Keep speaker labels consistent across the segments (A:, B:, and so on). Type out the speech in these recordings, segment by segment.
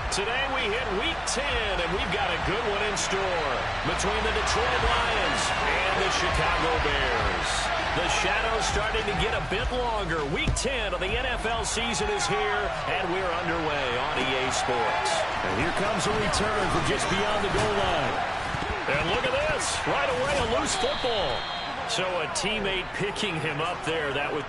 A: Today we hit Week 10, and we've got a good one in store between the Detroit Lions and the Chicago Bears. The shadow's starting to get a bit longer. Week 10 of the NFL season is here, and we're underway on EA Sports.
B: And here comes a return from just beyond the goal line.
A: And look at this. Right away, a loose football. So a teammate picking him up there. That would...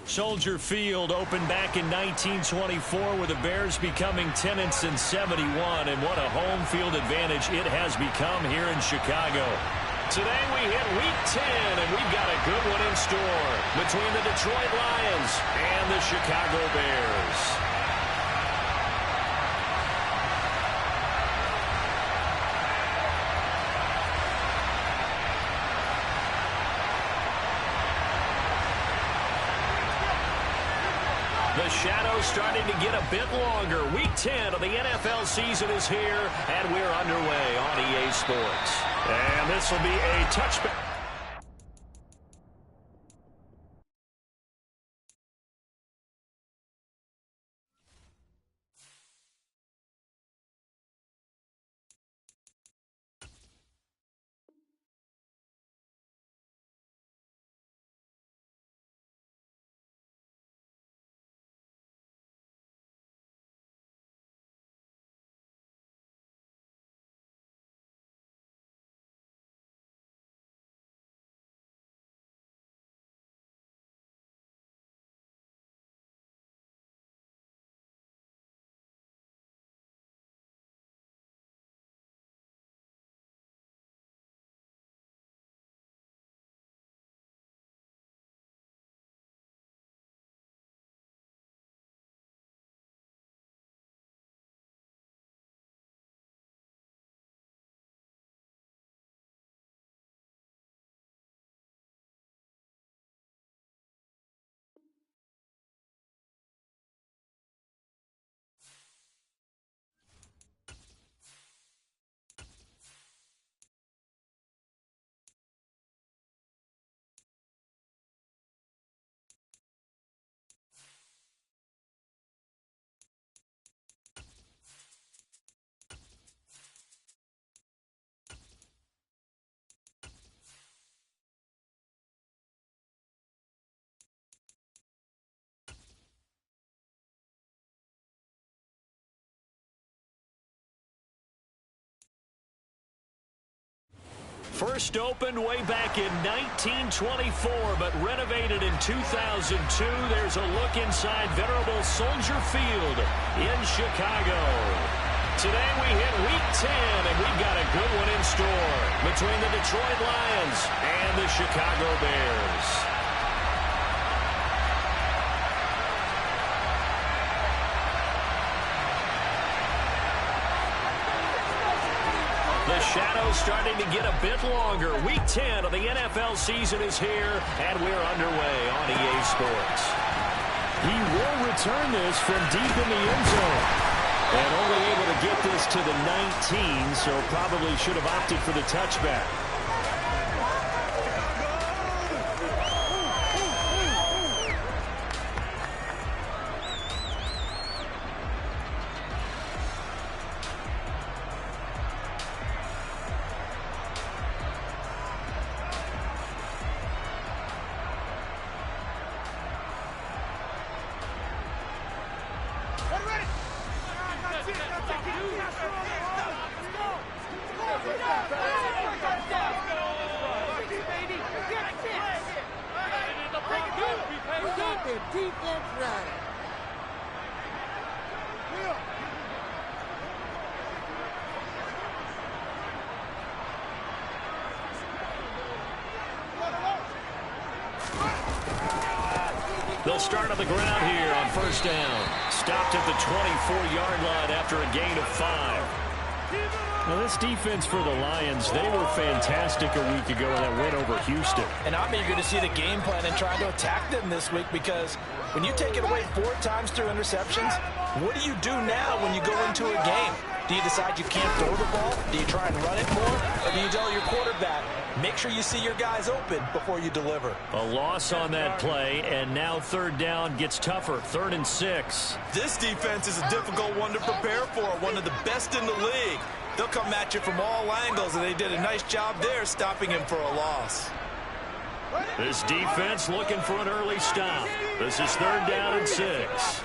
A: Soldier Field opened back in 1924 with the Bears becoming 10-71, and what a home field advantage it has become here in Chicago. Today we hit Week 10, and we've got a good one in store between the Detroit Lions and the Chicago Bears. The shadow's starting to get a bit longer. Week 10 of the NFL season is here, and we're underway on EA Sports. And this will be a touchback. First opened way back in 1924, but renovated in 2002. There's a look inside venerable Soldier Field in Chicago. Today we hit Week 10, and we've got a good one in store between the Detroit Lions and the Chicago Bears. The shadow's starting to get a bit longer. Week 10 of the NFL season is here, and we're underway on EA Sports.
B: He will return this from deep in the end zone. And only able to get this to the 19, so probably should have opted for the touchback.
C: Defense right.
A: They'll start on the ground here on first down. Stopped at the 24-yard line after a gain of 5.
B: Well, this defense for the Lions, they were fantastic a week ago in that win over Houston.
D: And I'm eager to see the game plan and try to attack them this week, because when you take it away 4 times through interceptions, what do you do now when you go into a game? Do you decide you can't throw the ball? Do you try and run it more? Or do you tell your quarterback, make sure you see your guys open before you deliver?
A: A loss on that play, and now third down gets tougher. 3rd and 6.
E: This defense is a difficult one to prepare for, one of the best in the league. They'll come at you from all angles, and they did a nice job there stopping him for a loss.
A: This defense looking for an early stop. This is 3rd down and 6.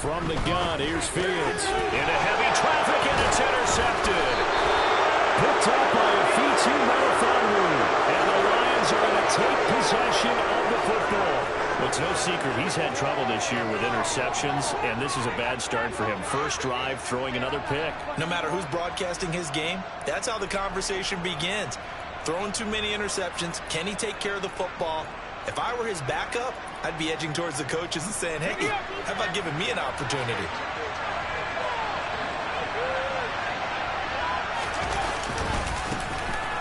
A: From the gun, here's Fields. Into heavy traffic, and it's intercepted. Picked up by a Fitu Melifonwu. And the Lions are going to take possession of the football. Well, it's no secret he's had trouble this year with interceptions, and this is a bad start for him. First drive, throwing another pick.
E: No matter who's broadcasting his game, that's how the conversation begins. Throwing too many interceptions, can he take care of the football? If I were his backup, I'd be edging towards the coaches and saying, hey, how about giving me an opportunity?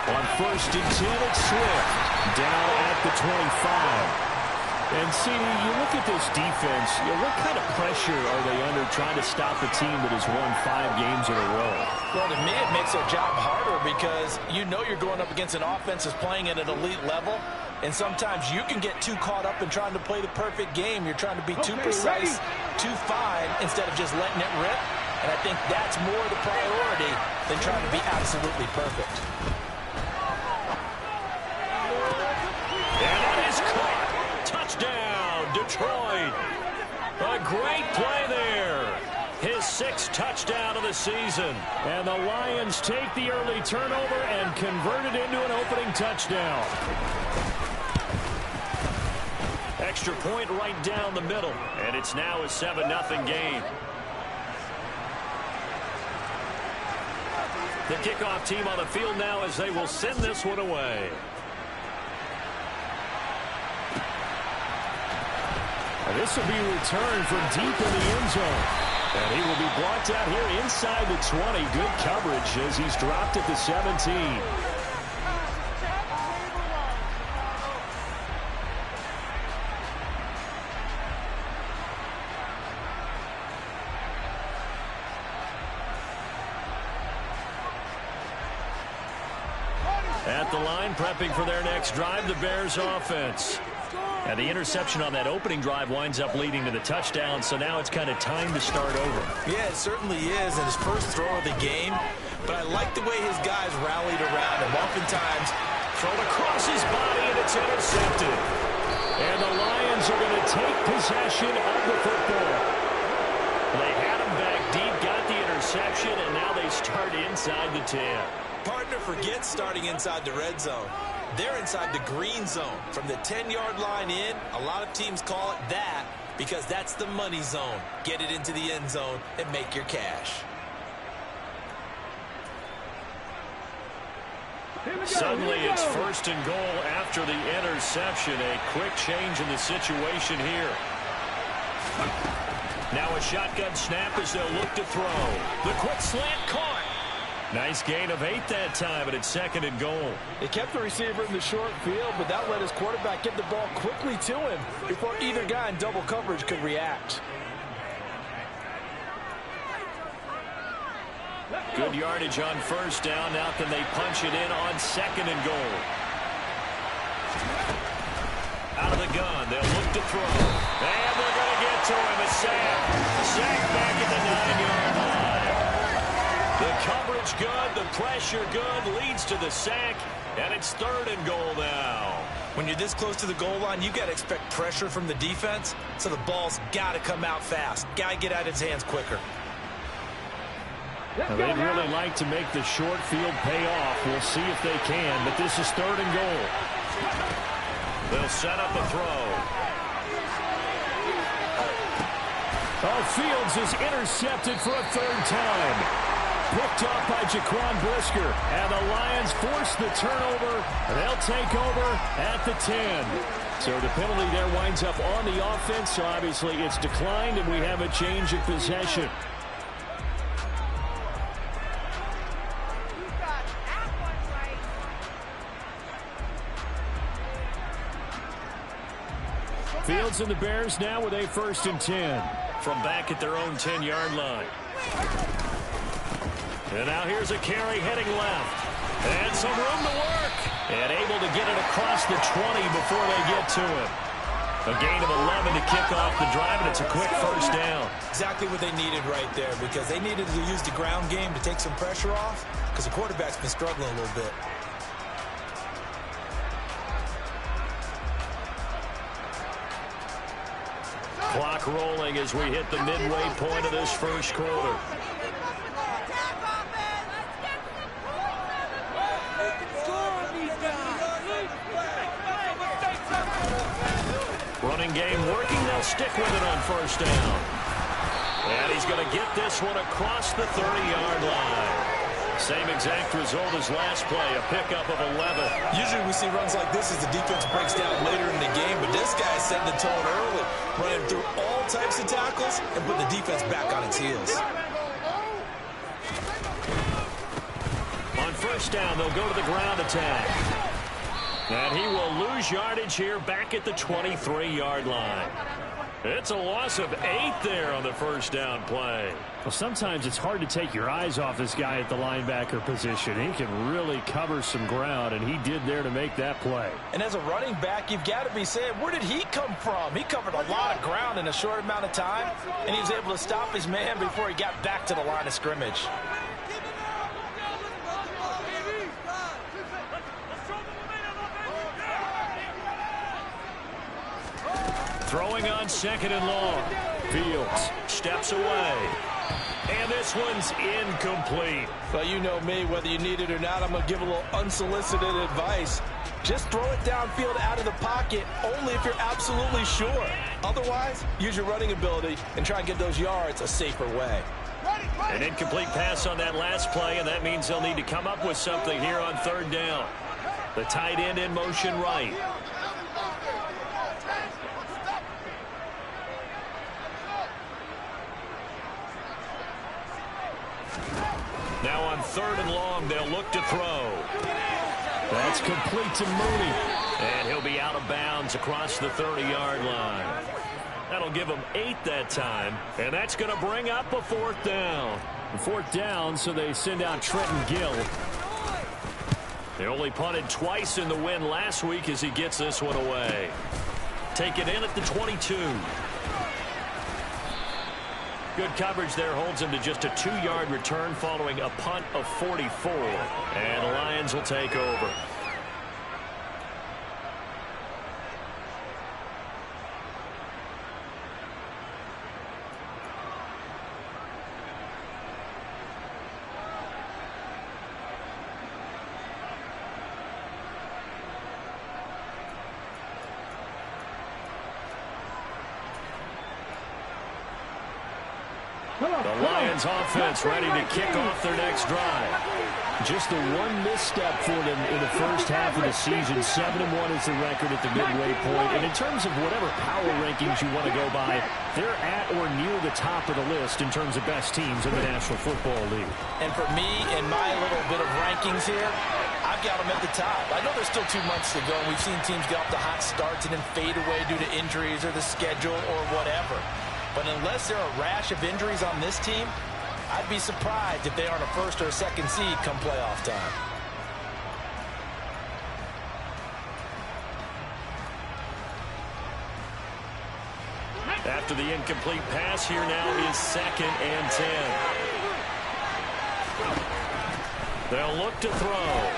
B: On 1st and 10, it's Swift. Down at the 25. And, CD, you look at this defense, what kind of pressure are they under trying to stop a team that has won 5 games in a row?
D: Well, to me, it makes their job harder, because you know you're going up against an offense that's playing at an elite level, and sometimes you can get too caught up in trying to play the perfect game. You're trying to be too precise, too fine, instead of just letting it rip. And I think that's more the priority than trying to be absolutely perfect.
A: And it is caught. Touchdown, Detroit. A great play there. His 6th touchdown of the season.
B: And the Lions take the early turnover and convert it into an opening touchdown.
A: Extra point right down the middle. And it's now a 7-0 game. The kickoff team on the field now as they will send this one away.
B: And this will be returned from deep in the end zone. And he will be blocked out here inside the 20. Good coverage as he's dropped at the 17.
A: At the line, prepping for their next drive, the Bears offense. And the interception on that opening drive winds up leading to the touchdown, so now it's kind of time to start over.
E: Yeah, it certainly is, and his first throw of the game. But I like the way his guys rallied around him. Oftentimes,
A: thrown across his body, and it's intercepted.
B: And the Lions are going to take possession of the football.
A: They had him back deep, got the interception, and now they start inside the 10.
E: Partner, forget starting inside the red zone. They're inside the green zone. From the 10-yard line in, a lot of teams call it that because that's the money zone. Get it into the end zone and make your cash.
A: Suddenly it's 1st and goal after the interception. A quick change in the situation here. Now a shotgun snap as they'll look to throw. The quick slant caught. Nice gain of 8 that time, but it's 2nd and goal.
D: They kept the receiver in the short field, but that let his quarterback get the ball quickly to him before either guy in double coverage could react.
A: Good yardage on 1st down. Now can they punch it in on 2nd and goal? Out of the gun, they'll look to throw. And they're going to get to him. A sack. Sack back at the 9-yard line. The coverage good, the pressure good, leads to the sack, and it's 3rd and goal now.
E: When you're this close to the goal line, you've got to expect pressure from the defense, so the ball's got to come out fast. Got to get out of his hands quicker.
B: Now, they'd really like to make the short field pay off. We'll see if they can, but this is 3rd and goal.
A: They'll set up a throw.
B: Oh, Fields is intercepted for a 3rd time. Picked off by Jaquan Brisker. And the Lions force the turnover. They'll take over at the 10. So the penalty there winds up on the offense. So obviously it's declined, and we have a change of possession. Fields and the Bears now with a 1st and 10.
A: From back at their own 10-yard line. And now here's a carry heading left. And some room to work. And able to get it across the 20 before they get to it. A gain of 11 to kick off the drive, and it's a quick 1st down.
E: Exactly what they needed right there, because they needed to use the ground game to take some pressure off, because the quarterback's been struggling a little bit.
A: Clock rolling as we hit the midway point of this 1st quarter. Running game working. They'll stick with it on 1st down. And he's going to get this one across the 30-yard line. Same exact result as last play, a pickup of 11.
E: Usually we see runs like this as the defense breaks down later in the game, but this guy's setting the tone early, running through all types of tackles and putting the defense back on its heels.
A: On 1st down, they'll go to the ground attack. And he will lose yardage here back at the 23-yard line. It's a loss of 8 there on the 1st down play.
B: Well, sometimes it's hard to take your eyes off this guy at the linebacker position. He can really cover some ground, and he did there to make that play.
E: And as a running back, you've got to be saying, where did he come from? He covered a lot of ground in a short amount of time, and he was able to stop his man before he got back to the line of scrimmage.
A: Throwing on 2nd and long. Fields steps away. And this one's incomplete.
E: Well, you know me, whether you need it or not, I'm going to give a little unsolicited advice. Just throw it downfield out of the pocket only if you're absolutely sure. Otherwise, use your running ability and try and get those yards a safer way.
A: An incomplete pass on that last play, and that means they'll need to come up with something here on 3rd down. The tight end in motion right. Now on 3rd and long, they'll look to throw.
B: That's complete to Mooney.
A: And he'll be out of bounds across the 30-yard line. That'll give him 8 that time, and that's going to bring up a 4th down.
B: 4th down, so they send out Trenton Gill.
A: They only punted twice in the win last week as he gets this one away. Take it in at the 22. Good coverage there holds him to just a 2-yard return following a punt of 44. And the Lions will take over. The Lions offense ready to kick off their next drive.
B: Just the one misstep for them in the first half of the season. 7-1 is the record at the midway point. And in terms of whatever power rankings you want to go by, they're at or near the top of the list in terms of best teams in the National Football League.
E: And for me, in my little bit of rankings here, I've got them at the top. I know there's still 2 months to go, and we've seen teams get off to hot starts and then fade away due to injuries or the schedule or whatever. But unless there are a rash of injuries on this team, I'd be surprised if they aren't a 1st or a 2nd seed come playoff time.
A: After the incomplete pass, here now is 2nd and 10. They'll look to throw.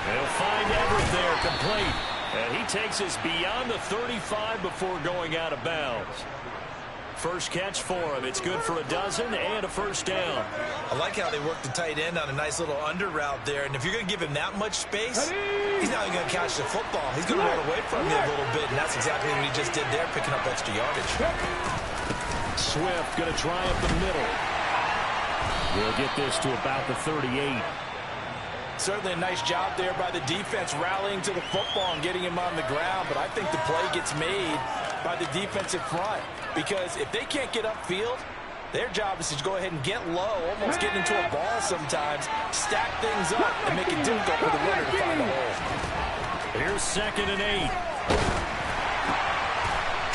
A: They'll find Everett there, complete. And he takes us beyond the 35 before going out of bounds. First catch for him. It's good for a dozen and a first down.
E: I like how they work the tight end on a nice little under route there. And if you're going to give him that much space, he's not even going to catch the football. He's going to roll away from you a little bit, and that's exactly what he just did there, picking up extra yardage.
B: Swift going to try up the middle. We'll get this to about the 38.
D: Certainly a nice job there by the defense rallying to the football and getting him on the ground, but I think the play gets made by the defensive front because if they can't get upfield, their job is to go ahead and get low, almost get into a ball sometimes, stack things up, and make it difficult for the runner to find a hole.
A: Here's 2nd and 8.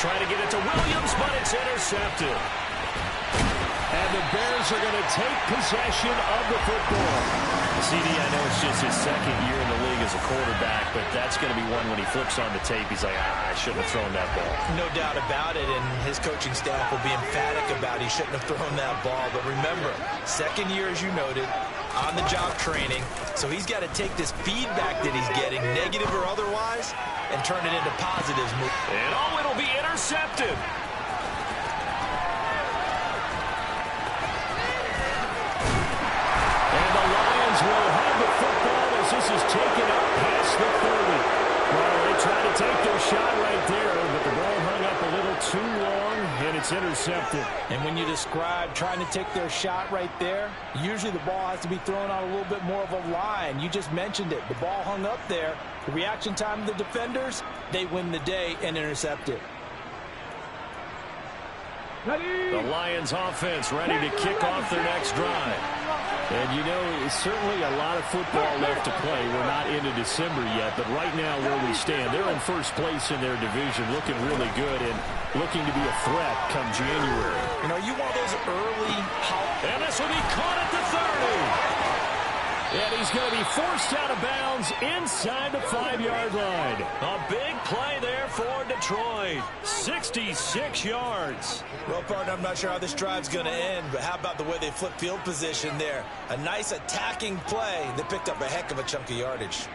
A: Trying to get it to Williams, but it's intercepted.
B: And the Bears are going to take possession of the football.
A: CD, I know it's just his 2nd year in the league as a quarterback, but that's going to be one when he flips on the tape. He's like, I shouldn't have thrown that ball.
E: No doubt about it, and his coaching staff will be emphatic about he shouldn't have thrown that ball. But remember, 2nd year, as you noted, on-the-job training, so he's got to take this feedback that he's getting, negative or otherwise, and turn it into positives.
A: And it'll be intercepted.
B: Will have the football as this is taken up past the 30. Well, they try to take their shot right there, but the ball hung up a little too long, and it's intercepted.
D: And when you describe trying to take their shot right there, usually the ball has to be thrown on a little bit more of a line. You just mentioned it. The ball hung up there. The reaction time of the defenders, they win the day and intercept it.
B: The Lions offense ready to kick off their next drive. And, you know, it's certainly a lot of football left to play. We're not into December yet, but right now where we stand, they're in first place in their division, looking really good and looking to be a threat come January.
E: You know, you want those early...
A: And this will be caught at the 30.
B: And he's going to be forced out of bounds inside the 5-yard line.
A: A big play there for Detroit. 66 yards.
E: Well, partner, I'm not sure how this drive's going to end, but how about the way they flip field position there? A nice attacking play that picked up a heck of a chunk of yardage.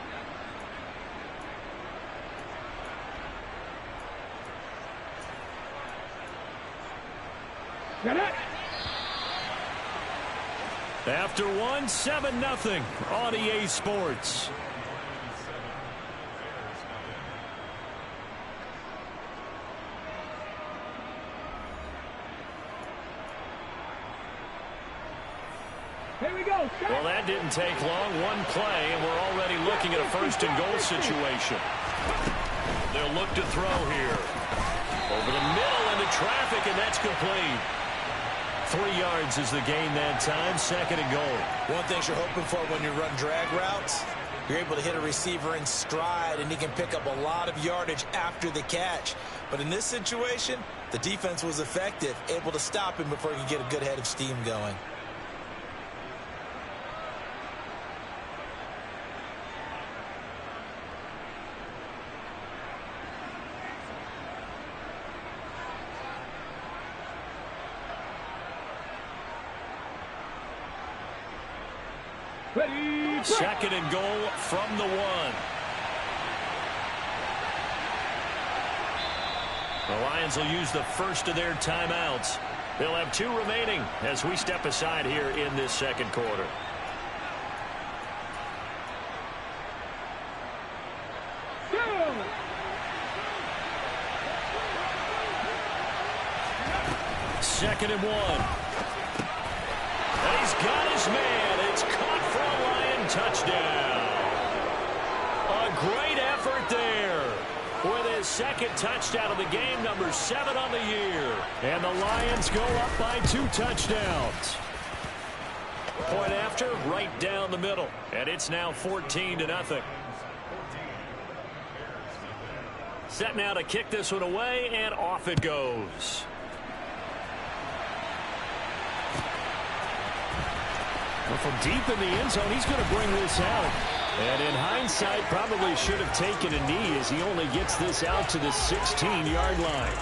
B: Got it.
A: After 7-0 on EA Sports.
B: Here we go.
A: Well, that didn't take long. One play, and we're already looking at a 1st and goal situation. They'll look to throw here. Over the middle into traffic, and that's complete. 3 yards is the gain that time, 2nd and goal.
E: One thing you're hoping for when you run drag routes, you're able to hit a receiver in stride, and he can pick up a lot of yardage after the catch. But in this situation, the defense was effective, able to stop him before he could get a good head of steam going.
B: Ready.
A: 2nd and goal from the 1. The Lions will use the first of their timeouts. They'll have 2 remaining as we step aside here in this 2nd quarter.
B: Go.
A: 2nd and 1. And he's got his man. It's caught for a Lion touchdown. A great effort there with his 2nd touchdown of the game, number 7 on the year.
B: And the Lions go up by 2 touchdowns.
A: Point after, right down the middle. And it's now 14-0. Set now to kick this one away, and off it goes.
B: Well, from deep in the end zone, he's going to bring this out. And in hindsight, probably should have taken a knee as he only gets this out to the 16-yard line.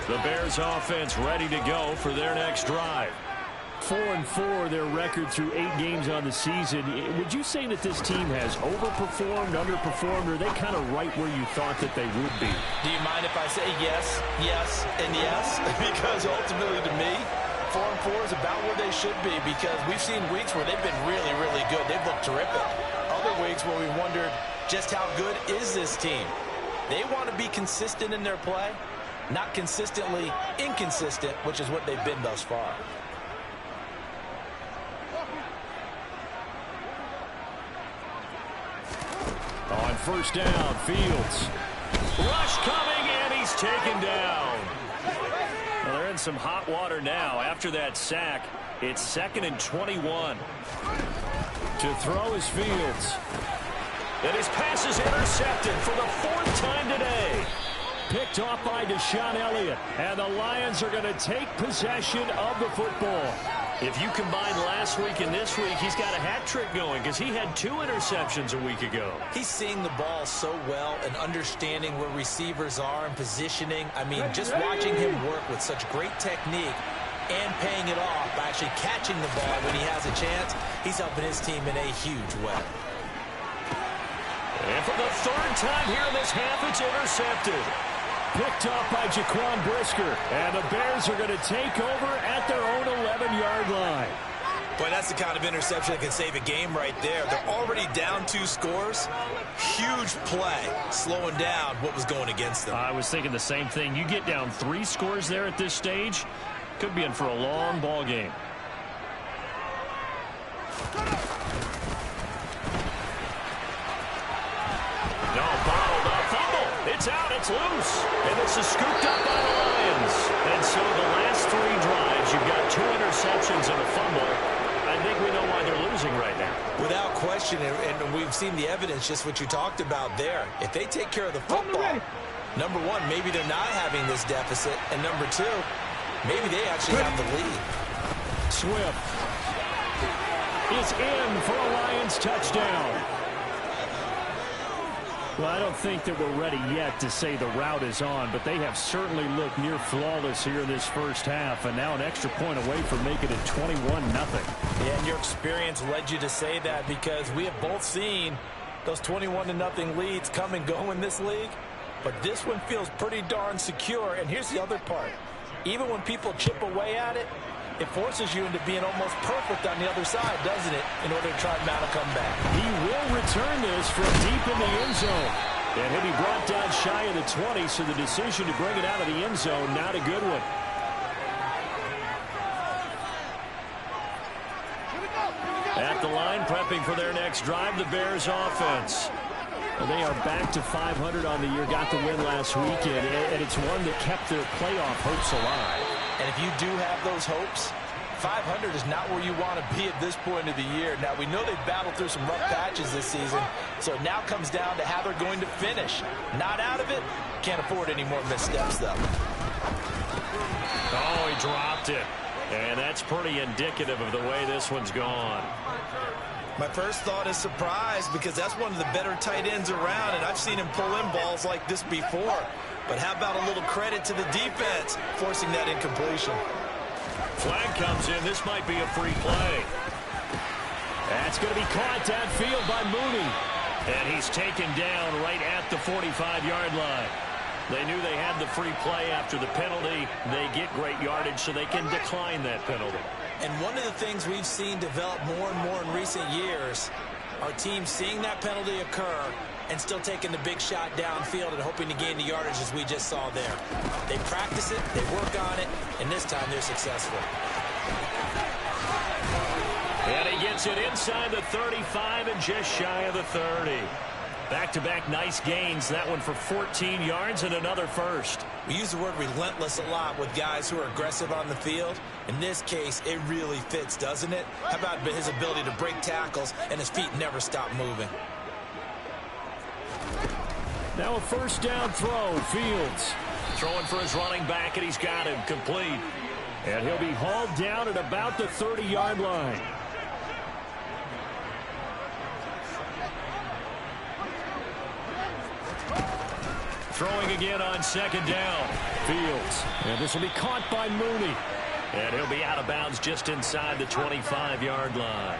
A: The Bears offense ready to go for their next drive.
B: 4-4, their record through 8 games on the season. Would you say that this team has overperformed, underperformed, or are they kind of right where you thought that they would be?
E: Do you mind if I say yes, yes, and yes? Because ultimately to me, 4-4 is about where they should be, because we've seen weeks where they've been really, really good. They've looked terrific. Other weeks where we wondered just how good is this team. They want to be consistent in their play, not consistently inconsistent, which is what they've been thus far.
B: On first down, Fields.
A: Rush coming, and he's taken down. Well, they're in some hot water now. After that sack, it's 2nd and 21.
B: To throw is Fields.
A: And his pass is intercepted for the 4th time today.
B: Picked off by Deshaun Elliott. And the Lions are going to take possession of the football.
A: If you combine last week and this week, he's got a hat trick going because he had 2 interceptions a week ago.
E: He's seeing the ball so well and understanding where receivers are and positioning. I mean, just watching him work with such great technique and paying it off by actually catching the ball when he has a chance, he's helping his team in a huge way.
A: And for the 3rd time here in this half, it's intercepted.
B: Picked off by Jaquan Brisker. And the Bears are going to take over at their own 11-yard line.
E: Boy, that's the kind of interception that can save a game right there. They're already down 2 scores. Huge play, slowing down what was going against them.
B: I was thinking the same thing. You get down 3 scores there at this stage, could be in for a long ball game.
A: No, bottled up, fumble. It's out, it's loose. And this is scooped up by the Lions. And so the last 3 drives, you've got 2 interceptions and a fumble. I think we know why they're losing right now.
E: Without question, and we've seen the evidence, just what you talked about there. If they take care of the football, number 1, maybe they're not having this deficit. And number 2, maybe they actually have the lead.
B: Swift is in for a Lions touchdown. Well, I don't think that we're ready yet to say the route is on, but they have certainly looked near flawless here in this first half, and now an extra point away from making it 21-0.
E: Yeah, and your experience led you to say that, because we have both seen those 21-0 leads come and go in this league, but this one feels pretty darn secure. And here's the other part. Even when people chip away at it, it forces you into being almost perfect on the other side, doesn't it, in order to try and mount a comeback.
B: He will return this from deep in the end zone. And he'll be brought down shy of the 20, so the decision to bring it out of the end zone, not a good one.
A: At the line, prepping for their next drive, the Bears offense.
B: Well, they are back to 500 on the year, got the win last weekend, and it's one that kept their playoff hopes alive.
E: And if you do have those hopes, 500 is not where you want to be at this point of the year. Now, we know they've battled through some rough patches this season, so it now comes down to how they're going to finish. Not out of it. Can't afford any more missteps, though.
A: Oh, he dropped it. And that's pretty indicative of the way this one's gone.
E: My first thought is surprise, because that's one of the better tight ends around, and I've seen him pull in balls like this before. But how about a little credit to the defense forcing that incompletion?
A: Flag comes in. This might be a free play.
B: That's going to be caught downfield by Mooney.
A: And he's taken down right at the 45-yard line. They knew they had the free play after the penalty. They get great yardage, so they can decline that penalty.
E: And one of the things we've seen develop more and more in recent years are teams seeing that penalty occur and still taking the big shot downfield and hoping to gain the yardage, as we just saw there. They practice it, they work on it, and this time they're successful.
A: And he gets it inside the 35 and just shy of the 30. Back-to-back nice gains. That one for 14 yards and another first.
E: We use the word relentless a lot with guys who are aggressive on the field. In this case, it really fits, doesn't it? How about his ability to break tackles and his feet never stop moving?
B: Now a first down throw. Fields
A: throwing for his running back, and he's got him complete.
B: And he'll be hauled down at about the 30-yard line.
A: Throwing again on second down.
B: Fields. And this will be caught by Mooney.
A: And he'll be out of bounds just inside the 25-yard line.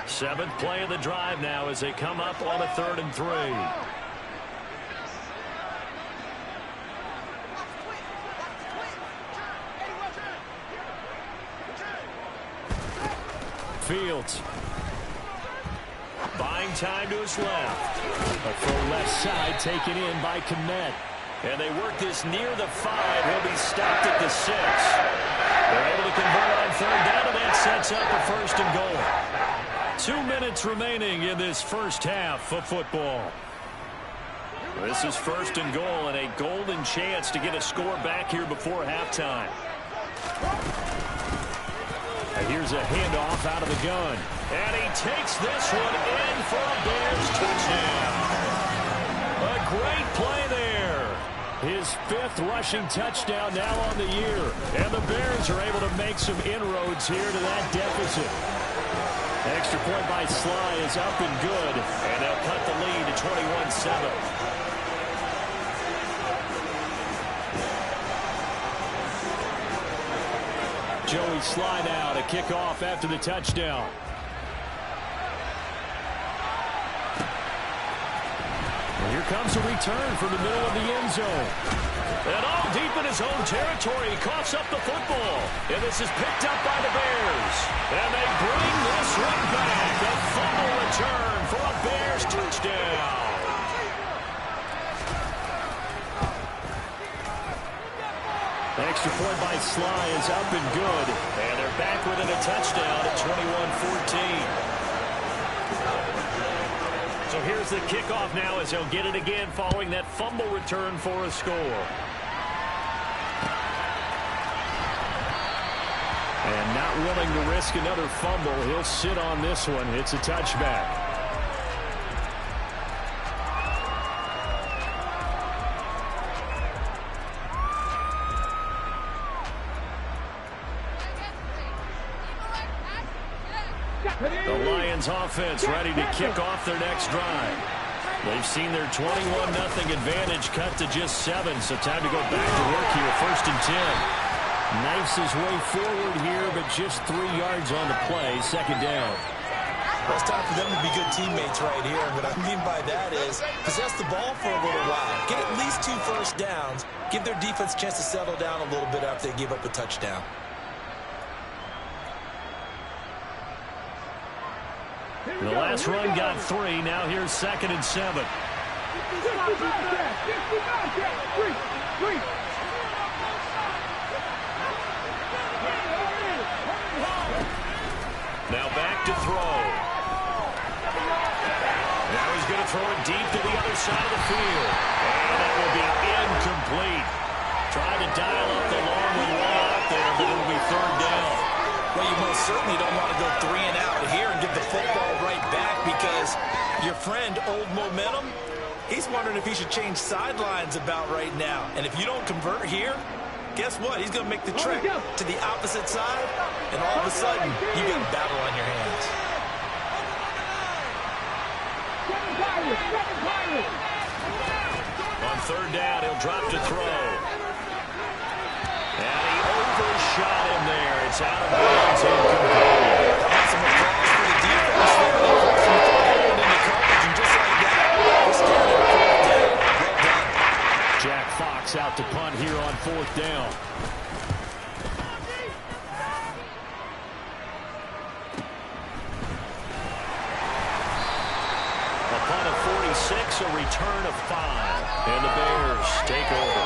A: Seventh play of the drive now as they come up on a 3rd and 3.
B: Fields.
A: Buying time to his left.
B: A throw left side taken in by Kmet.
A: And they work this near the 5. He'll be stopped at the 6. They're able to convert on 3rd down, and that sets up a 1st and goal. 2 minutes remaining in this first half of football. This is 1st and goal and a golden chance to get a score back here before halftime.
B: And here's a handoff out of the gun.
A: And he takes this one in for a Bears touchdown. A great play there.
B: His 5th rushing touchdown now on the year.
A: And the Bears are able to make some inroads here to that deficit.
B: Extra point by Sly is up and good.
A: And they'll cut the lead to 21-7.
B: Joey Sly now to kick off after the touchdown.
A: And here comes a return from the middle of the end zone. And all deep in his own territory, he coughs up the football. And this is picked up by the Bears. And they bring this one back. A fumble return for a Bears touchdown.
B: Extra point by Sly is up and good.
A: And they're back within a touchdown at 21-14. So here's the kickoff now as they'll get it again following that fumble return for a score.
B: And not willing to risk another fumble. He'll sit on this one. It's a touchback.
A: The Lions offense ready to kick off their next drive. They've seen their 21-0 advantage cut to just 7, so time to go back to work here. 1st and 10.
B: Knifes his way forward here, but just 3 yards on the play. 2nd down.
E: Well, it's time for them to be good teammates right here. And what I mean by that is possess the ball for a little while. Get at least 2 first downs. Give their defense a chance to settle down a little bit after they give up a touchdown.
A: The last run got 3. Now here's 2nd and 7. Now back to throw. Now he's going to throw it deep to the other side of the field. And that will be incomplete. Trying to dial up the long one out there, but it'll be 3rd down.
E: Well, you most certainly don't want to go 3 and out here and give the football right back because your friend, Old Momentum, he's wondering if he should change sidelines about right now. And if you don't convert here, guess what? He's going to make the trek to the opposite side, and all of a sudden, you got a battle on your hands.
A: On 3rd down, he'll drop to throw. And he overshot him there. It's out of bounds. Incomplete.
E: Some applause for the defense there. They forced him to throw it into coverage, and just like that, we're scared of 4th down. Well done.
B: Jack Fox out to punt here on 4th down.
A: A punt of 46, a return of 5. And the Bears take over.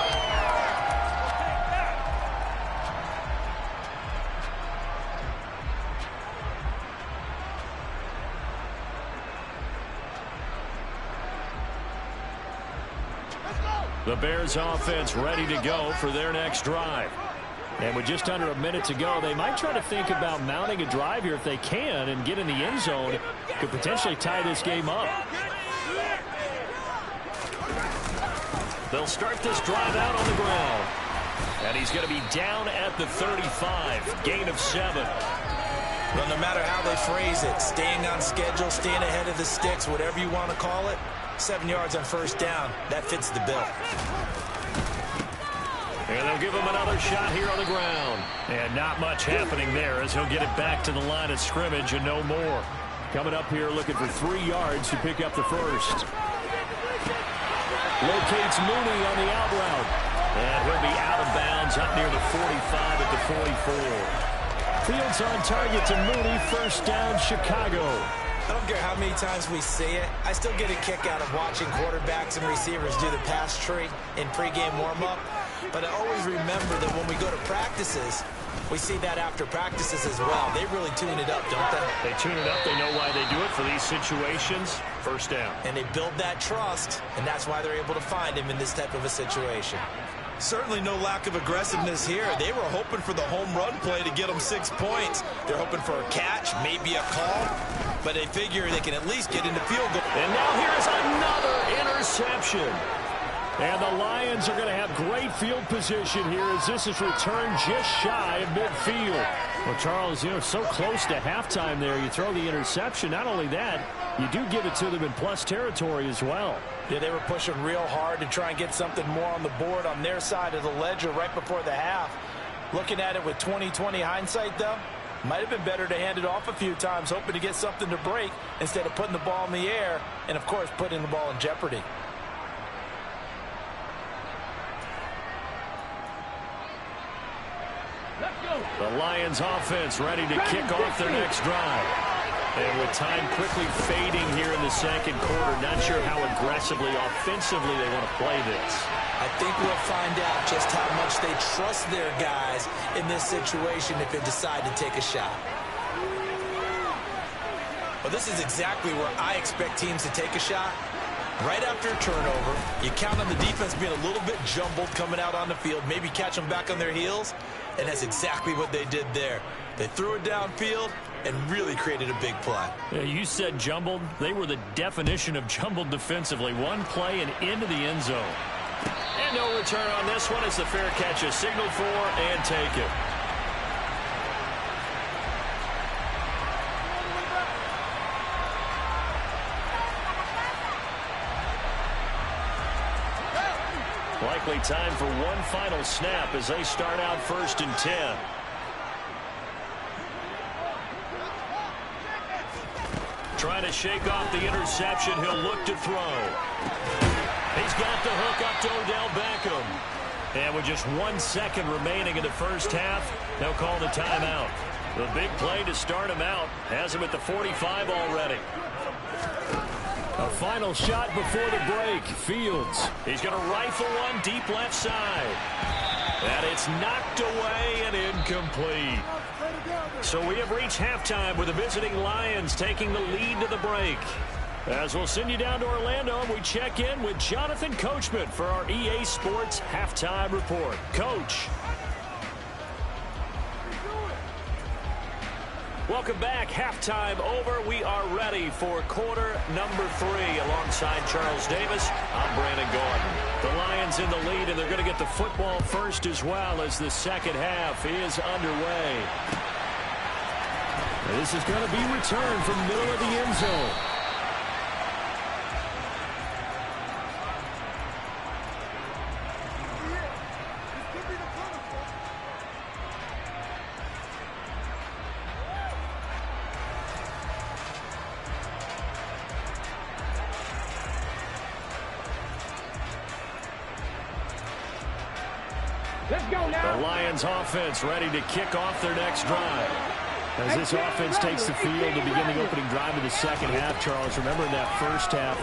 A: The Bears offense ready to go for their next drive.
B: And with just under a minute to go, they might try to think about mounting a drive here if they can and get in the end zone. Could potentially tie this game up.
A: They'll start this drive out on the ground. And he's going to be down at the 35. Gain of 7.
E: Well, no matter how they phrase it, staying on schedule, staying ahead of the sticks, whatever you want to call it, 7 yards on first down, that fits the bill.
A: And they'll give him another shot here on the ground. And not much happening there as he'll get it back to the line of scrimmage and no more. Coming up here looking for 3 yards to pick up the first. Locates Mooney on the out route. And he'll be out of bounds up near the 45 at the 44. Fields on target to Mooney. First down, Chicago.
E: I don't care how many times we see it. I still get a kick out of watching quarterbacks and receivers do the pass tree in pregame warm-up. But I always remember that when we go to practices, we see that after practices as well. They really tune it up, don't they?
A: They tune it up. They know why they do it for these situations. First down.
E: And they build that trust, and that's why they're able to find him in this type of a situation. Certainly no lack of aggressiveness here. They were hoping for the home run play to get them 6 points. They're hoping for a catch, maybe a call, but they figure they can at least get into field goal.
A: And now here's another interception. And the Lions are going to have great field position here as this is returned just shy of midfield. Well, Charles, you know, so close to halftime there. You throw the interception. Not only that, you do give it to them in plus territory as well.
E: Yeah, they were pushing real hard to try and get something more on the board on their side of the ledger right before the half. Looking at it with 20/20 hindsight, though, might have been better to hand it off a few times, hoping to get something to break instead of putting the ball in the air and, of course, putting the ball in jeopardy.
A: The Lions offense ready to kick off their next drive. And with time quickly fading here in the second quarter, not sure how aggressively, offensively they want to play this.
E: I think we'll find out just how much they trust their guys in this situation if they decide to take a shot. Well, this is exactly where I expect teams to take a shot. Right after a turnover, you count on the defense being a little bit jumbled coming out on the field, maybe catch them back on their heels, and that's exactly what they did there. They threw it downfield and really created a big play.
A: Yeah, you said jumbled. They were the definition of jumbled defensively. One play and into the end zone. And no return on this one as the fair catch is signaled for and taken. Likely time for one final snap as they start out 1st and 10. Trying to shake off the interception. He'll look to throw. He's got the hook up to Odell Beckham. And with just 1 second remaining in the first half, they'll call the timeout. The big play to start him out has him at the 45 already. A final shot before the break. Fields. He's going to rifle one deep left side. And it's knocked away and incomplete. So we have reached halftime with the visiting Lions taking the lead to the break. As we'll send you down to Orlando, and we check in with Jonathan Coachman for our EA Sports Halftime Report. Coach. Welcome back. Halftime over. We are ready for quarter number 3. Alongside Charles Davis, I'm Brandon Gordon. The Lions in the lead, and they're going to get the football first as well as the second half is underway. This is going to be returned from middle of the end zone. The Lions offense ready to kick off their next drive. As this offense takes the field to begin the opening drive of the second half, Charles, remember in that first half,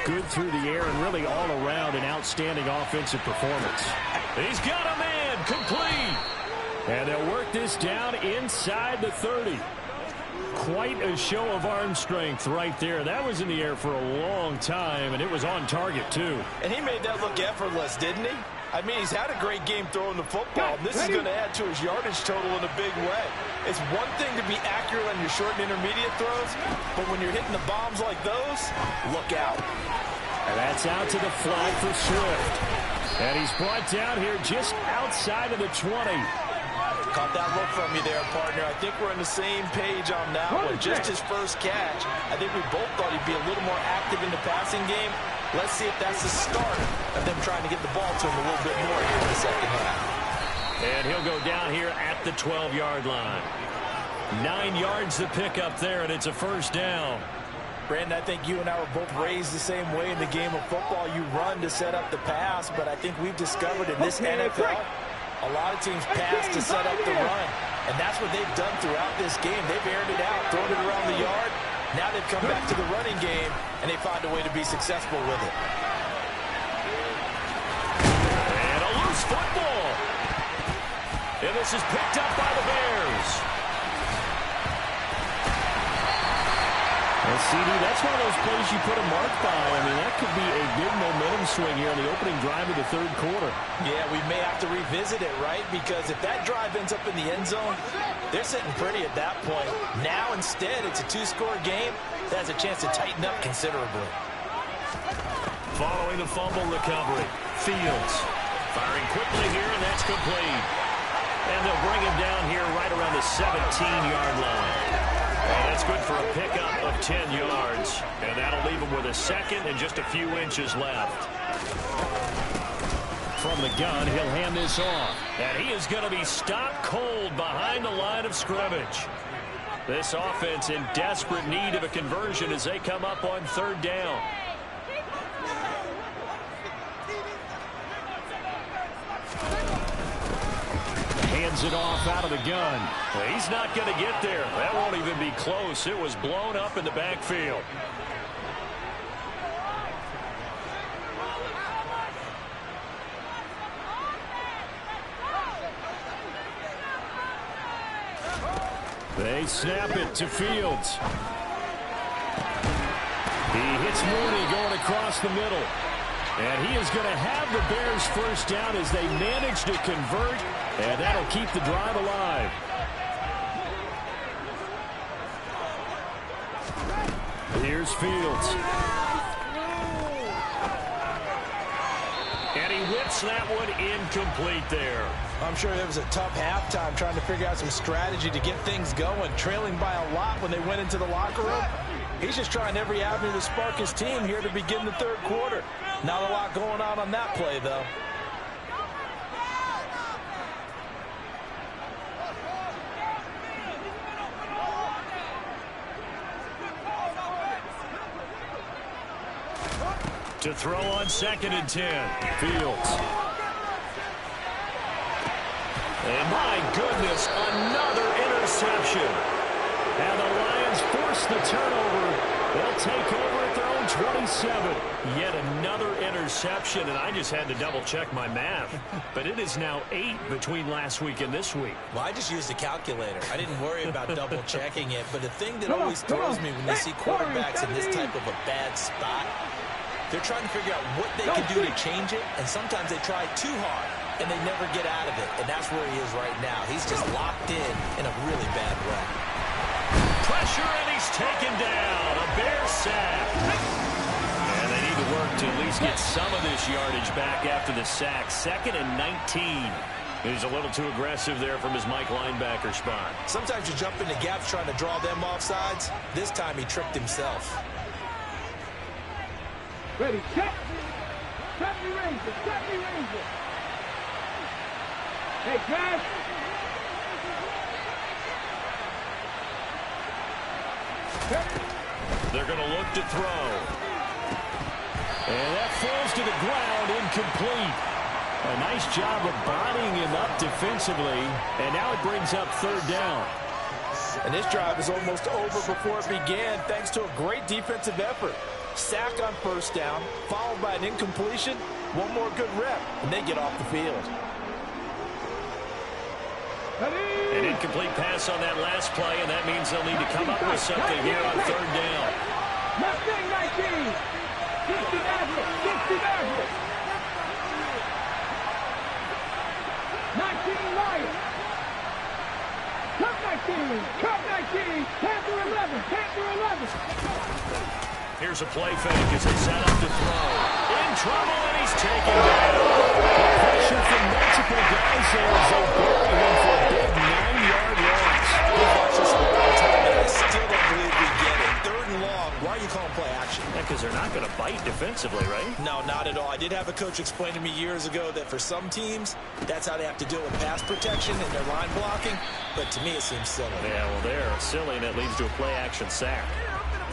A: good through the air and really all around an outstanding offensive performance. He's got a man, complete. And they'll work this down inside the 30. Quite a show of arm strength right there. That was in the air for a long time, and it was on target, too.
E: And he made that look effortless, didn't he? I mean, he's had a great game throwing the football. This is going to add to his yardage total in a big way. It's one thing to be accurate on your short and intermediate throws, but when you're hitting the bombs like those, look out.
A: And that's out to the flag for Swift. And he's brought down here just outside of the 20.
D: Caught that look from you there, partner. I think we're on the same page on that one. Just his first catch. I think we both thought he'd be a little more active in the passing game. Let's see if that's the start of them trying to get the ball to him a little bit more here in the second half.
A: And he'll go down here at the 12-yard line. 9 yards to pick up there, and it's a first down.
D: Brandon, I think you and I were both raised the same way in the game of football. You run to set up the pass, but I think we've discovered in this NFL, a lot of teams pass to set up the run. And that's what they've done throughout this game. They've aired it out, thrown it around the yard. Now they've come back to the running game, and they find a way to be successful with it.
A: And a loose football. And this is picked up by the Bears.
B: Well, CD, that's one of those plays you put a mark by. I mean, that could be a big momentum swing here on the opening drive of the third quarter.
D: Yeah, we may have to revisit it, right? Because if that drive ends up in the end zone, they're sitting pretty at that point. Now, instead, it's a two-score game that has a chance to tighten up considerably.
A: Following the fumble recovery, Fields firing quickly here, and that's complete. And they'll bring him down here right around the 17-yard line. And that's good for a pickup of 10 yards. And that'll leave him with a second and just a few inches left.
B: From the gun, he'll hand this off.
A: And he is going to be stopped cold behind the line of scrimmage. This offense in desperate need of a conversion as they come up on third down.
B: Hands it off out of the gun.
A: Well, he's not going to get there. That won't even be close. It was blown up in the backfield.
B: They snap it to Fields. He hits Mooney going across the middle. And he is going to have the Bears first down as they manage to convert, and that'll keep the drive alive. Here's Fields.
A: And he whips that one incomplete there.
D: I'm sure there was a tough halftime trying to figure out some strategy to get things going, trailing by a lot when they went into the locker room. He's just trying every avenue to spark his team here to begin the third quarter. Not a lot going on that play, though.
A: To throw on 2nd and 10.
B: Fields.
A: And my goodness, another interception. And the Lions force the turnover. They'll take over at their own 27. Yet another interception, and I just had to double-check my math. But it is now 8 between last week and this week.
E: Well, I just used a calculator. I didn't worry about double-checking it. But the thing that always throws me when you see quarterbacks in this type of a bad spot, they're trying to figure out what they can do to change it, and sometimes they try too hard, and they never get out of it. And that's where he is right now. He's just locked in a really bad way.
A: Pressure, and he's taken down. A Bear sack. And they need to work to at least get some of this yardage back after the sack. 2nd and 19. He's a little too aggressive there from his Mike linebacker spot.
D: Sometimes you jump into gaps trying to draw them off sides. This time he tricked himself.
C: Ready, check. Check the Ranger. Check the Ranger. Hey, Crash.
A: They're going to look to throw.
B: And that falls to the ground, incomplete. A nice job of bodying him up defensively. And now it brings up third down.
D: And this drive is almost over before it began, thanks to a great defensive effort. Sack on first down, followed by an incompletion. One more good rep, and they get off the field.
A: An incomplete pass on that last play, and that means they'll need to come up with something here on third down.
C: 19. 60 Maverick. 19 Lions. Cup 19. Cup 19. Panther 11. Panther 11.
A: Here's a play fake as they set up to throw. In trouble, and he's taken down.
B: Pressure from multiple guys there as they bury him for a big offensively, right?
E: No, not at all. I did have a coach explain to me years ago that for some teams, that's how they have to deal with pass protection and their line blocking. But to me, it seems silly.
B: Yeah, well, they're silly, and it leads to a play-action sack.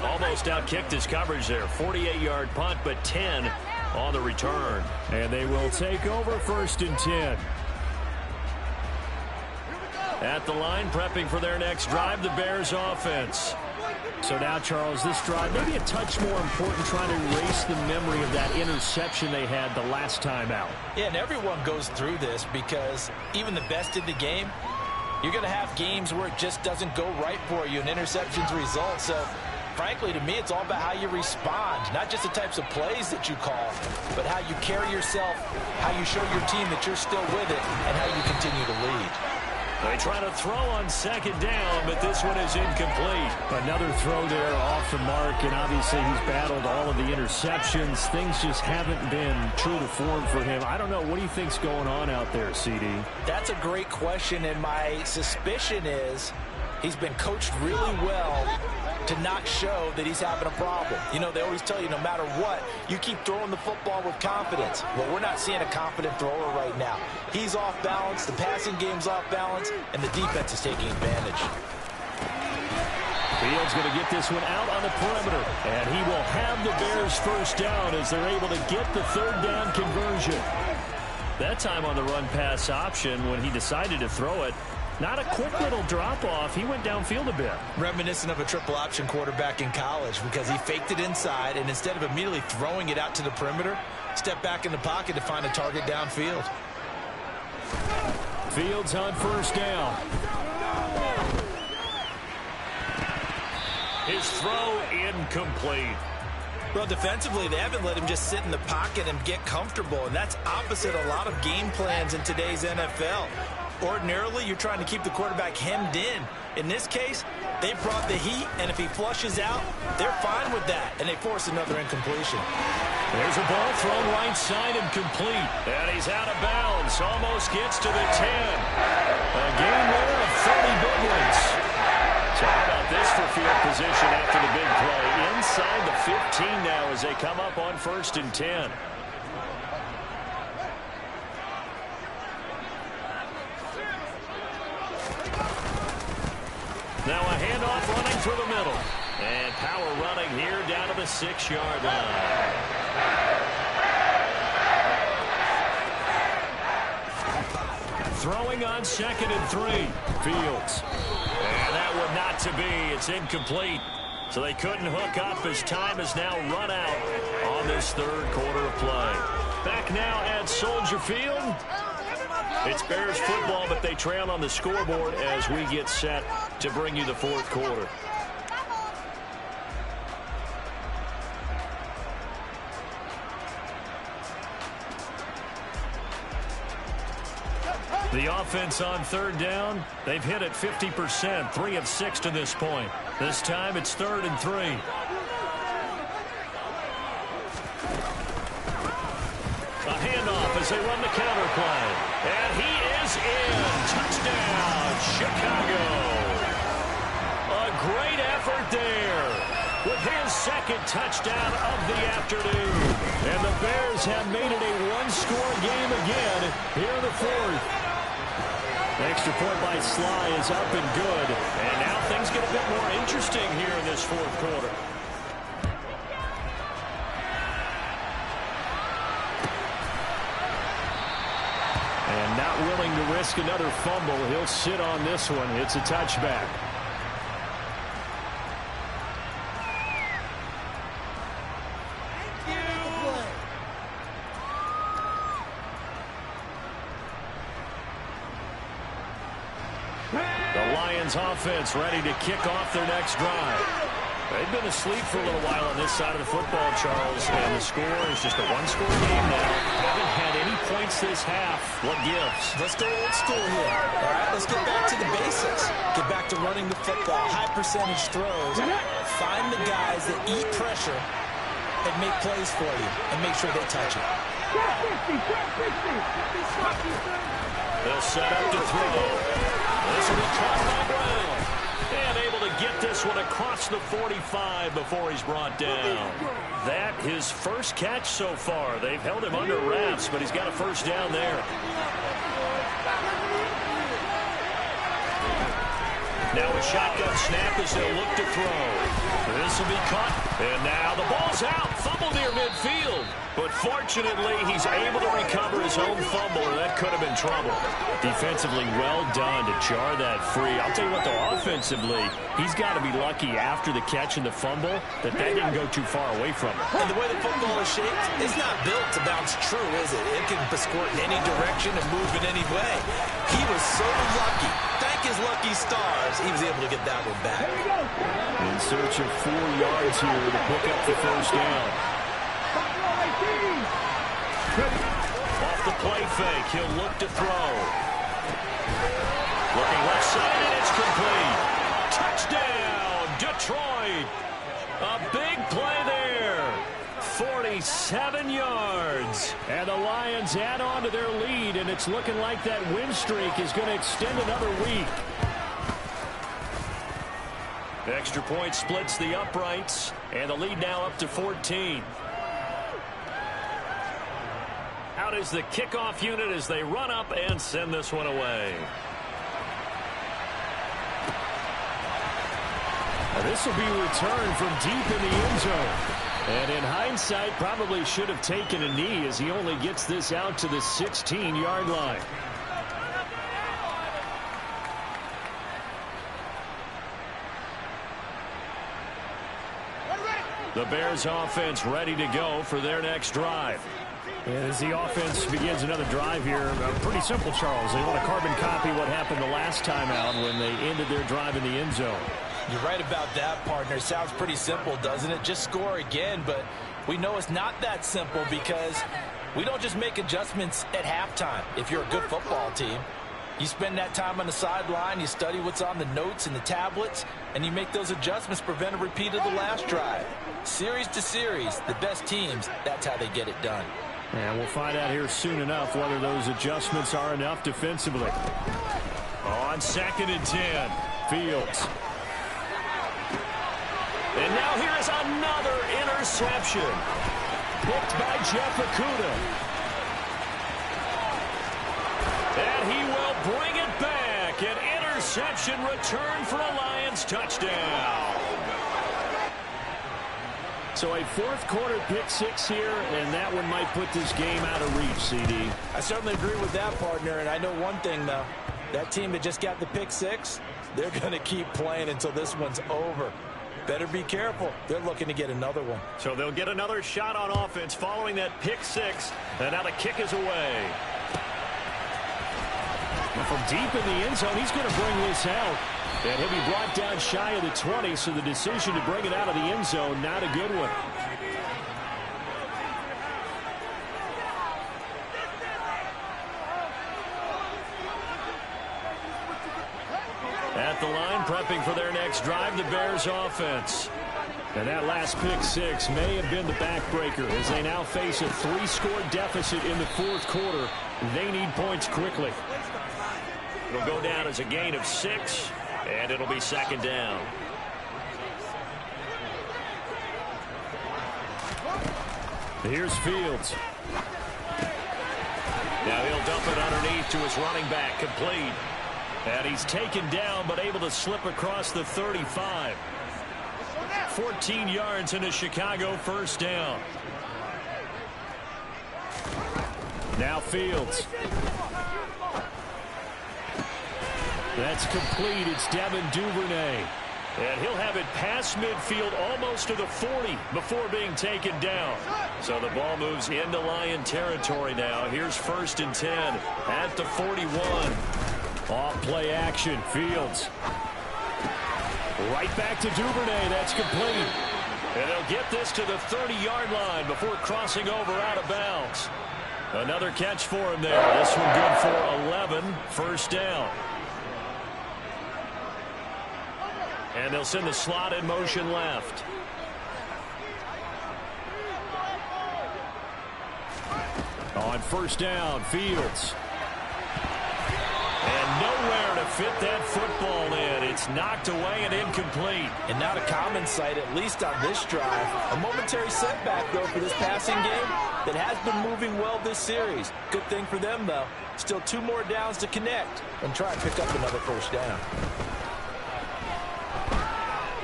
A: Almost outkicked his coverage there. 48-yard punt, but 10 on the return.
B: And they will take over 1st and 10.
A: At the line, prepping for their next drive, the Bears offense.
B: So now, Charles, this drive maybe a touch more important, trying to erase the memory of that interception they had the last time out.
E: Yeah, and everyone goes through this because even the best in the game, you're going to have games where it just doesn't go right for you and interceptions result. So, frankly, to me, it's all about how you respond, not just the types of plays that you call, but how you carry yourself, how you show your team that you're still with it, and how you continue to lead.
A: They try to throw on 2nd down, but this one is incomplete.
B: Another throw there off the mark, and obviously he's battled all of the interceptions. Things just haven't been true to form for him. I don't know. What do you think's going on out there, CD?
E: That's a great question, and my suspicion is he's been coached really well to not show that he's having a problem. You know, they always tell you no matter what, you keep throwing the football with confidence. Well, we're not seeing a confident thrower right now. He's off balance, the passing game's off balance, and the defense is taking advantage.
B: Fields going to get this one out on the perimeter, and he will have the Bears 1st down as they're able to get the 3rd down conversion.
A: That time on the run-pass option when he decided to throw it. Not a quick little drop-off. He went downfield a bit.
E: Reminiscent of a triple option quarterback in college because he faked it inside, and instead of immediately throwing it out to the perimeter, stepped back in the pocket to find a target downfield.
B: Fields on 1st down.
A: His throw incomplete.
E: Well, defensively, they haven't let him just sit in the pocket and get comfortable, and that's opposite a lot of game plans in today's NFL. Ordinarily, you're trying to keep the quarterback hemmed in. In this case, they brought the heat, and if he flushes out, they're fine with that, and they force another incompletion.
A: There's a ball thrown right side and complete. And he's out of bounds. Almost gets to the 10. A gain there of 30 big ones. So how about this for field position after the big play? Inside the 15 now as they come up on 1st and 10. Now a handoff running through the middle. And power running here down to the 6-yard line. Throwing on 2nd and 3. Fields. And that one not to be. It's incomplete. So they couldn't hook up as time is now run out on this 3rd quarter of play. Back now at Soldier Field. It's Bears football, but they trail on the scoreboard as we get set to bring you the 4th quarter. The offense on 3rd down, they've hit it 50%, 3 of 6 to this point. This time it's 3rd and 3. A handoff as they run the counter play. And he is in. Touchdown, Chicago. A great effort there with his 2nd touchdown of the afternoon. And the Bears have made it a one-score game again here in the 4th.
B: Extra point by Sly is up and good.
A: And now things get a bit more interesting here in this 4th quarter.
B: And not willing to risk another fumble. He'll sit on this one. It's a touchback.
A: The Lions offense ready to kick off their next drive. They've been asleep for a little while on this side of the football, Charles, and the score is just a one-score game now. Haven't had any points this half. What gives?
E: Let's go old school here. All right, let's get back to the basics. Get back to running the football, high percentage throws. Find the guys that eat pressure and make plays for you, and make sure they touch it.
A: They'll set up to throw. This will be caught by Brown. And able to get this one across the 45 before he's brought down. That his first catch so far. They've held him under wraps, but he's got a first down there. Now a shotgun snap as they'll look to throw. This will be caught. And now the ball's out. Fumble near midfield. But fortunately, he's able to recover his own fumble, or that could have been trouble. Defensively, well done to jar that free. I'll tell you what, though, offensively, he's got to be lucky after the catch and the fumble that didn't go too far away from him.
D: And the way the football is shaped, it's not built to bounce true, is it? It can squirt in any direction and move in any way. He was so lucky. Thank his lucky stars, he was able to get that one back.
B: In search of 4 yards here to pick up the first down.
A: Off the play fake, he'll look to throw. Looking left side, and it's complete. Touchdown, Detroit. A big play there. 47 yards. And the Lions add on to their lead, and it's looking like that win streak is going to extend another week. The extra point splits the uprights, and the lead now up to 14. Out is the kickoff unit as they run up and send this one away. This will be returned from deep in the end zone. And in hindsight, probably should have taken a knee as he only gets this out to the 16-yard line. The Bears offense ready to go for their next drive.
B: And as the offense begins another drive here, pretty simple, Charles. They want to carbon copy what happened the last time out when they ended their drive in the end zone.
D: You're right about that, partner. Sounds pretty simple, doesn't it? Just score again, but we know it's not that simple because we don't just make adjustments at halftime. If you're a good football team, you spend that time on the sideline, you study what's on the notes and the tablets, and you make those adjustments, prevent a repeat of the last drive. Series to series, the best teams, that's how they get it done.
B: And we'll find out here soon enough whether those adjustments are enough defensively.
A: On 2nd and 10, Fields. And now here's another interception. Picked by Jeff Okudah. And he will bring it back. An interception return for a Lions touchdown.
B: So a fourth-quarter pick-6 here, and that one might put this game out of reach, CD.
D: I certainly agree with that, partner, and I know one thing, though. That team that just got the pick-6, they're going to keep playing until this one's over. Better be careful. They're looking to get another one.
A: So they'll get another shot on offense following that pick-6, and now the kick is away.
B: From deep in the end zone, he's going to bring this out. And he'll be brought down shy of the 20, so the decision to bring it out of the end zone, not a good one.
A: At the line, prepping for their next drive, the Bears offense.
B: And that last pick-6 may have been the backbreaker as they now face a 3-score deficit in the fourth quarter. They need points quickly.
A: It'll go down as a gain of 6, and it'll be 2nd down.
B: Here's Fields.
A: Now he'll dump it underneath to his running back, complete. And he's taken down, but able to slip across the 35. 14 yards in a Chicago first down.
B: Now Fields. That's complete. It's Devin Duvernay.
A: And he'll have it past midfield almost to the 40 before being taken down. So the ball moves into Lion territory now. Here's 1st and 10 at the 41.
B: Off play action. Fields. Right back to Duvernay. That's complete.
A: And they'll get this to the 30-yard line before crossing over out of bounds. Another catch for him there. This one good for 11. First down. And they'll send the slot in motion left.
B: On first down, Fields.
A: And nowhere to fit that football in. It's knocked away and incomplete.
D: And not a common sight, at least on this drive. A momentary setback, though, for this passing game that has been moving well this series. Good thing for them, though. Still 2 more downs to connect and try and pick up another first down.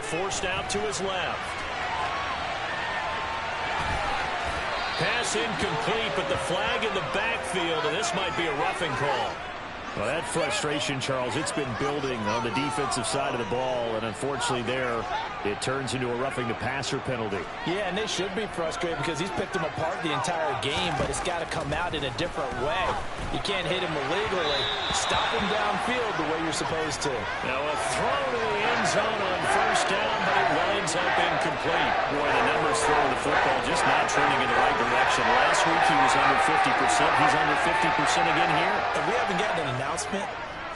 A: Forced out to his left. Pass incomplete, but the flag in the backfield, and this might be a roughing call.
B: Well, that frustration, Charles, it's been building on the defensive side of the ball, and unfortunately there, it turns into a roughing the passer penalty.
D: Yeah, and they should be frustrated because he's picked them apart the entire game, but it's got to come out in a different way. You can't hit him illegally. Stop him downfield the way you're supposed to.
A: Now a throw to the end zone on first down, but it winds up incomplete. Boy, the numbers throwing the football just not trending in the right direction. Last week he was under 50%. He's under 50% again here.
D: And we haven't gotten an announcement,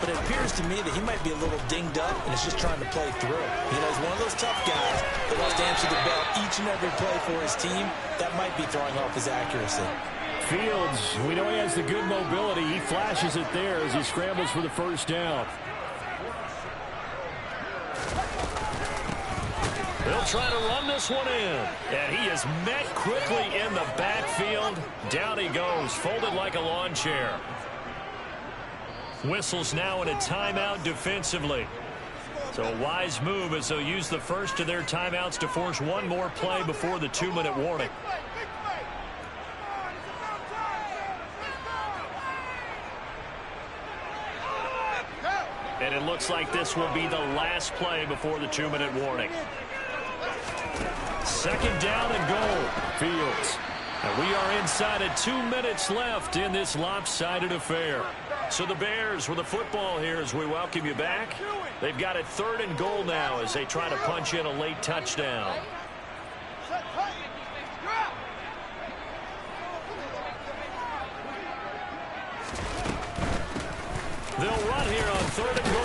D: but it appears to me that he might be a little dinged up and is just trying to play through. You know, he's one of those tough guys that wants to answer the bell each and every play for his team. That might be throwing off his accuracy.
B: Fields, we know he has the good mobility. He flashes it there as he scrambles for the first down.
A: They'll try to run this one in. And he is met quickly in the backfield. Down he goes, folded like a lawn chair. Whistles now in a timeout defensively. So a wise move as they'll use the first of their timeouts to force one more play before the 2-minute warning. And it looks like this will be the last play before the 2-minute warning. Second down and goal. Fields. And we are inside of 2 minutes left in this lopsided affair. So the Bears with the football here as we welcome you back. They've got it 3rd and goal now as they try to punch in a late touchdown. They'll run here on 3rd and goal.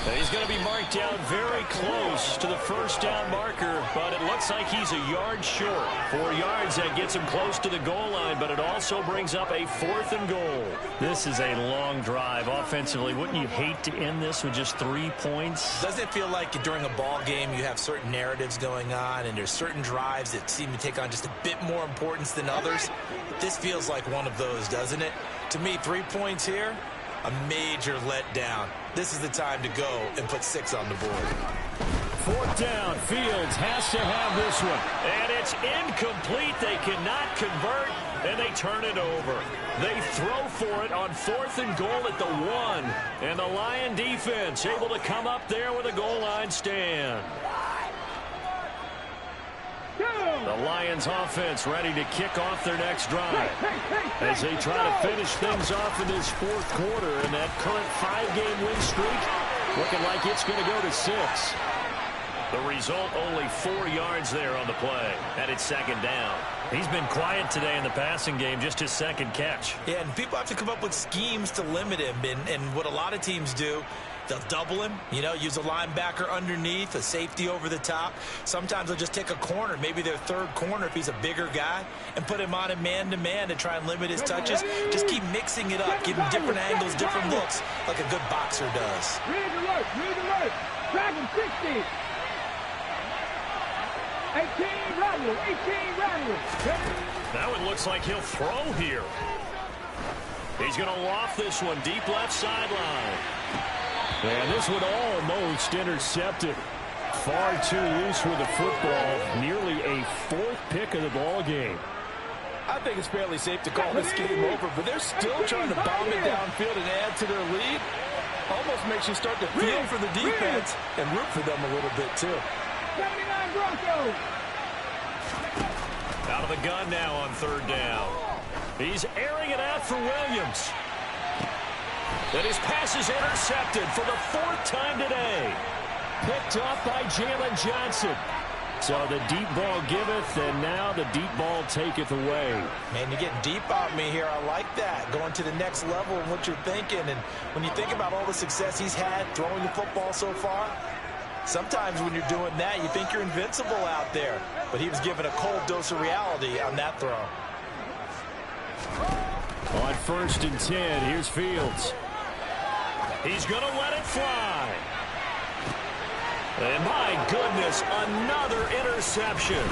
A: And he's going to be marked down very close to the first down marker, but it looks like he's a yard short. 4 yards, that gets him close to the goal line, but it also brings up a 4th and goal.
B: This is a long drive offensively. Wouldn't you hate to end this with just 3 points?
D: Doesn't it feel like during a ball game you have certain narratives going on and there's certain drives that seem to take on just a bit more importance than others? This feels like one of those, doesn't it? To me, 3 points here, a major letdown. This is the time to go and put 6 on the board.
B: 4th down. Fields has to have this one.
A: And it's incomplete. They cannot convert, and they turn it over. They throw for it on 4th and goal at the 1. And the Lion defense able to come up there with a goal line stand. The Lions offense ready to kick off their next drive as they try to finish things off in this 4th quarter, and that current 5-game win streak looking like it's going to go to 6. The result, only 4 yards there on the play, and it's 2nd down. He's been quiet today in the passing game, just his 2nd catch.
D: Yeah, and people have to come up with schemes to limit him, and what a lot of teams do, they'll double him, you know, use a linebacker underneath, a safety over the top. Sometimes they'll just take a corner, maybe their 3rd corner if he's a bigger guy, and put him on a man-to-man to try and limit his touches. Just keep mixing it up, give him different angles, different looks, like a good boxer does.
C: Read alert. Dragon 60. 18 Rodney.
A: Now it looks like he'll throw here. He's going to loft this one deep left sideline.
B: And this one almost intercepted. Far too loose with the football. Nearly a 4th pick of the ball game.
D: I think it's fairly safe to call this game over, but they're still trying to bomb it downfield and add to their lead. Almost makes you start to feel for the defense and root for them a little bit, too.
C: 79 Broncos.
A: Out of the gun now on 3rd down. He's airing it out for Williams. And his pass is intercepted for the 4th time today.
B: Picked off by Jalen Johnson. So the deep ball giveth, and now the deep ball taketh away.
D: Man, you're getting deep on me here. I like that. Going to the next level in what you're thinking. And when you think about all the success he's had throwing the football so far, sometimes when you're doing that, you think you're invincible out there. But he was given a cold dose of reality on that throw.
B: On 1st and 10, here's Fields.
A: He's going to let it fly. And my goodness, another interception.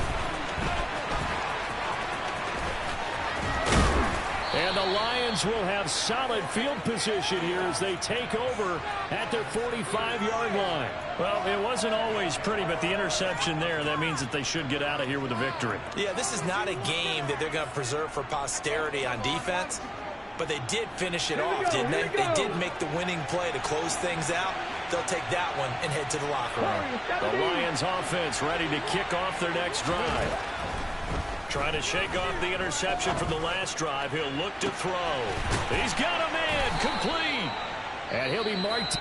A: And the Lions will have solid field position here as they take over at their 45-yard line.
B: Well, it wasn't always pretty, but the interception there, that means that they should get out of here with a victory.
D: Yeah, this is not a game that they're going to preserve for posterity on defense, but they did finish it off, didn't they? They did make the winning play to close things out. They'll take that one and head to the locker room.
A: The Lions offense ready to kick off their next drive. Trying to shake off the interception from the last drive. He'll look to throw. He's got a man complete. And he'll be marked.